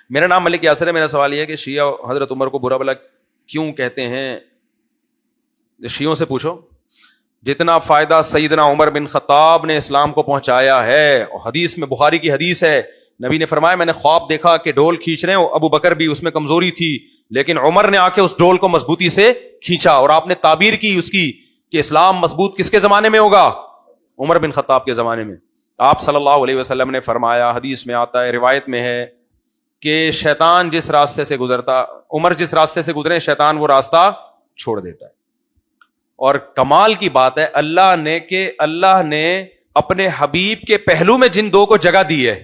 میرا نام ملک یاسر ہے. میرا سوال یہ ہے کہ شیعہ حضرت عمر کو برا بھلا کیوں کہتے ہیں؟ شیعوں سے پوچھو. جتنا فائدہ سیدنا عمر بن خطاب نے اسلام کو پہنچایا ہے، اور حدیث میں، بخاری کی حدیث ہے، نبی نے فرمایا میں نے خواب دیکھا کہ ڈول کھینچ رہے ہیں، ابو بکر بھی، اس میں کمزوری تھی لیکن عمر نے آ کے اس ڈول کو مضبوطی سے کھینچا، اور آپ نے تعبیر کی اس کی کہ اسلام مضبوط کس کے زمانے میں ہوگا؟ عمر بن خطاب کے زمانے میں. آپ صلی اللہ علیہ وسلم نے فرمایا، حدیث میں آتا ہے، روایت میں ہے کہ شیطان جس راستے سے گزرتا، عمر جس راستے سے گزرے، شیطان وہ راستہ چھوڑ دیتا ہے. اور کمال کی بات ہے اللہ نے اپنے حبیب کے پہلو میں جن دو کو جگہ دی ہے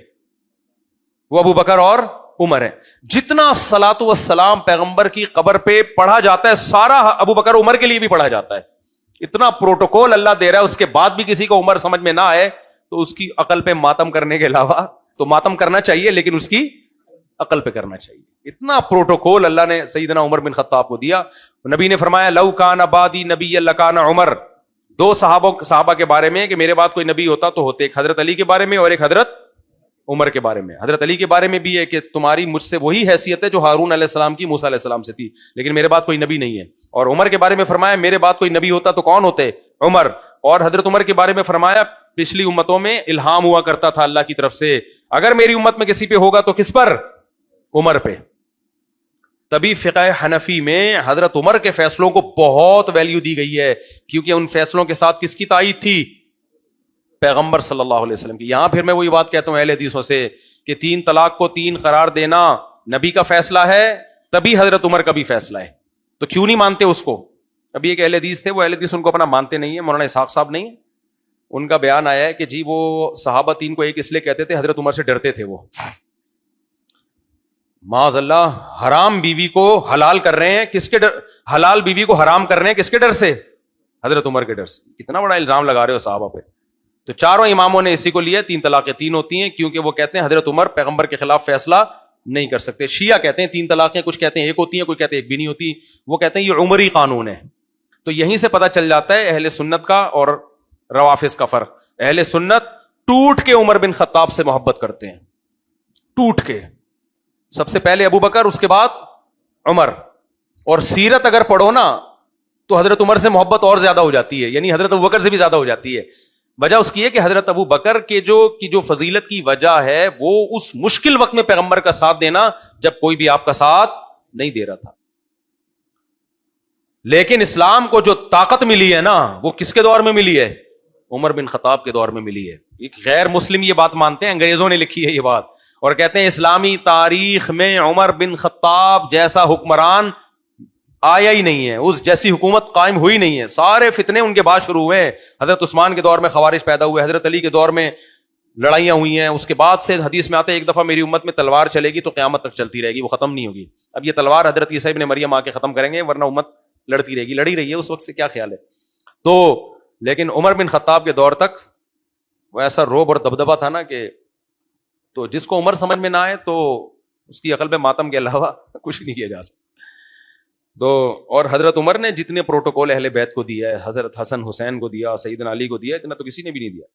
وہ ابو بکر اور عمر ہے. جتنا صلاۃ والسلام پیغمبر کی قبر پہ پڑھا جاتا ہے سارا ابو بکر عمر کے لیے بھی پڑھا جاتا ہے. اتنا پروٹوکول اللہ دے رہا ہے، اس کے بعد بھی کسی کو عمر سمجھ میں نہ آئے تو اس کی عقل پہ ماتم کرنے کے علاوہ، تو ماتم کرنا چاہیے لیکن اس کی عقل پہ کرنا چاہیے. اتنا پروٹوکول اللہ نے سیدنا عمر بن خطاب کو دیا. نبی نے فرمایا لو کان بعدی نبی لکان عمر. دو صحابہ کے بارے میں کہ میرے بعد کوئی نبی ہوتا تو ہوتے، ایک حضرت علی کے بارے میں اور ایک حضرت عمر کے بارے میں. حضرت علی کے بارے میں بھی ہے کہ تمہاری مجھ سے وہی حیثیت ہے جو ہارون علیہ السلام کی موسیٰ علیہ السلام سے تھی، لیکن میرے بعد کوئی نبی نہیں ہے. اور عمر کے بارے میں فرمایا میرے بعد کوئی نبی ہوتا تو کون ہوتے؟ عمر. اور حضرت عمر کے بارے میں فرمایا پچھلی امتوں میں الہام ہوا کرتا تھا اللہ کی طرف سے، اگر میری امت میں کسی پہ ہوگا تو کس پر؟ عمر پہ. تبھی فقہ حنفی میں حضرت عمر کے فیصلوں کو بہت ویلیو دی گئی ہے، کیونکہ ان فیصلوں کے ساتھ کس کی تائید تھی؟ پیغمبر صلی اللہ علیہ وسلم کی. یہاں پھر میں وہی بات کہتا ہوں اہل حدیثوں سے کہ 3 طلاق کو 3 قرار دینا نبی کا فیصلہ ہے، تبھی حضرت عمر کا بھی فیصلہ ہے، تو کیوں نہیں مانتے اس کو؟ ابھی ایک اہل حدیث تھے، وہ اہل حدیث ان کو اپنا مانتے نہیں ہیں، مولانا اسحاق صاحب نہیں ہیں، ان کا بیان آیا ہے کہ جی وہ صحابہ 3 کو ایک اس لیے کہتے تھے حضرت عمر سے ڈرتے تھے. وہ معاذ اللہ حرام بیوی کو حلال کر رہے ہیں، کس کے ڈر؟ حلال بیوی کو حرام کر رہے ہیں کس کے ڈر سے؟ حضرت عمر کے ڈر سے. کتنا بڑا الزام لگا رہے ہو صحابہ پہ. تو چاروں اماموں نے اسی کو لیا 3 طلاقیں 3 ہوتی ہیں، کیونکہ وہ کہتے ہیں حضرت عمر پیغمبر کے خلاف فیصلہ نہیں کر سکتے. شیعہ کہتے ہیں 3 طلاقیں، کچھ کہتے ہیں 1 ہوتی ہیں، کوئی کہتے ہیں 1 بھی نہیں ہوتی. وہ کہتے ہیں یہ عمری قانون ہے. تو یہیں سے پتہ چل جاتا ہے اہل سنت کا اور روافض کا فرق. اہل سنت ٹوٹ کے عمر بن خطاب سے محبت کرتے ہیں، ٹوٹ کے. سب سے پہلے ابو بکر، اس کے بعد عمر. اور سیرت اگر پڑھو نا تو حضرت عمر سے محبت اور زیادہ ہو جاتی ہے، یعنی حضرت ابو بکر سے بھی زیادہ ہو جاتی ہے. وجہ اس کی ہے کہ حضرت ابو بکر کی جو فضیلت کی وجہ ہے وہ اس مشکل وقت میں پیغمبر کا ساتھ دینا جب کوئی بھی آپ کا ساتھ نہیں دے رہا تھا. لیکن اسلام کو جو طاقت ملی ہے نا وہ کس کے دور میں ملی ہے؟ عمر بن خطاب کے دور میں ملی ہے. ایک غیر مسلم یہ بات مانتے ہیں، انگریزوں نے لکھی ہے یہ بات، اور کہتے ہیں اسلامی تاریخ میں عمر بن خطاب جیسا حکمران آیا ہی نہیں ہے، اس جیسی حکومت قائم ہوئی نہیں ہے. سارے فتنے ان کے بعد شروع ہوئے ہیں. حضرت عثمان کے دور میں خوارج پیدا ہوئے، حضرت علی کے دور میں لڑائیاں ہوئی ہیں، اس کے بعد سے حدیث میں آتے ہیں ایک دفعہ میری امت میں تلوار چلے گی تو قیامت تک چلتی رہے گی، وہ ختم نہیں ہوگی. اب یہ تلوار حضرت عیسیٰ ابن مریم آ کے ختم کریں گے، ورنہ امت لڑتی رہے گی. لڑی رہی ہے اس وقت سے، کیا خیال ہے؟ تو لیکن عمر بن خطاب کے دور تک وہ ایسا روب اور دبدبا تھا نا کہ تو جس کو عمر سمجھ میں نہ آئے تو اس کی عقل پہ ماتم کے علاوہ کچھ نہیں کیا جا سکتا. تو اور حضرت عمر نے جتنے پروٹوکول اہل بیت کو دیا ہے، حضرت حسن حسین کو دیا، سیدنا علی کو دیا، اتنا تو کسی نے بھی نہیں دیا.